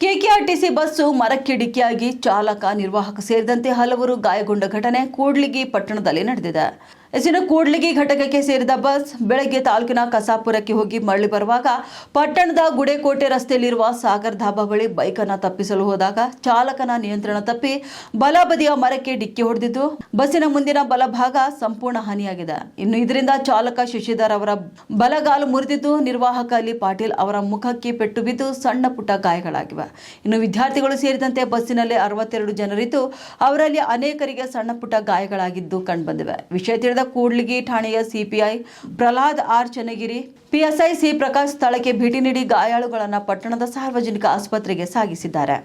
KKRTC bus ಮರಕ್ಕೆ ಡಿಕ್ಕಿಯಾಗಿ ಚಾಲಕ ನಿರ್ವಾಹಕ ಸೇರಿದಂತೆ ಹಲವರು ಗಾಯಗೊಂಡ ಘಟನೆ ಕೂಡ್ಲಿಗಿ ಪಟ್ಟಣದಲ್ಲಿ ನಡೆದಿದೆ. ಕೂಡ್ಲಿಗಿ ಘಟಕಕ್ಕೆ ಸೇರಿದ ಬಸ್ ಬೆಳಗ್ಗೆ ತಾಲೂಕಿನ ಕಸಾಪುರಕ್ಕೆ ಹೋಗಿ ಮರಳಿ ಬರುವಾಗ ಪಟ್ಟಣದ ಗುಡೇಕೋಟೆ ರಸ್ತೆಯಲ್ಲಿರುವ ಸಾಗರ್ ಧಾಬಾ ಬಳಿ ಬೈಕನ್ನು ತಪ್ಪಿಸಲು ಹೋದಾಗ ಚಾಲಕನ ನಿಯಂತ್ರಣ ತಪ್ಪಿ ಬಲಬದಿಯ ಮರಕ್ಕೆ ಡಿಕ್ಕಿ ಹೊಡೆದಿದ್ದು ಬಸ್ಸಿನ ಮುಂದಿನ ಬಲಭಾಗ ಸಂಪೂರ್ಣ ಹಾನಿಯಾಗಿದೆ. ಇನ್ನು ಇದರಿಂದ ಚಾಲಕ ಶಶಿಧರ್ ಅವರ ಬಲಗಾಲು ಮುರಿದಿದ್ದು, ನಿರ್ವಾಹಕ ಅಲಿ ಪಾಟೀಲ್ ಅವರ ಮುಖಕ್ಕೆ ಪೆಟ್ಟು ಬಿದ್ದು ಸಣ್ಣ ಪುಟ್ಟ ಗಾಯಗಳಾಗಿವೆ. ಇನ್ನು ವಿದ್ಯಾರ್ಥಿಗಳು ಸೇರಿದಂತೆ ಬಸ್ಸಿನಲ್ಲಿ 62 ಜನರಿದ್ದು ಅವರಲ್ಲಿ ಅನೇಕರಿಗೆ ಸಣ್ಣ ಪುಟ್ಟ ಗಾಯಗಳಾಗಿದ್ದು ಕಂಡುಬಂದಿವೆ. ವಿಷಯ ತಿಳಿದ ಕೂಡ್ಲಿಗಿ ಠಾಣೆಯ CPI Prahlad R Channagiri, PSI C Prakash ಸ್ಥಳಕ್ಕೆ ಭೇಟಿ ನೀಡಿ ಗಾಯಾಳುಗಳನ್ನು ಪಟ್ಟಣದ ಸಾರ್ವಜನಿಕ ಆಸ್ಪತ್ರೆಗೆ ಸಾಗಿಸಿದ್ದಾರೆ.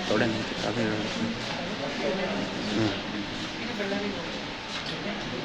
थोड़ा नहीं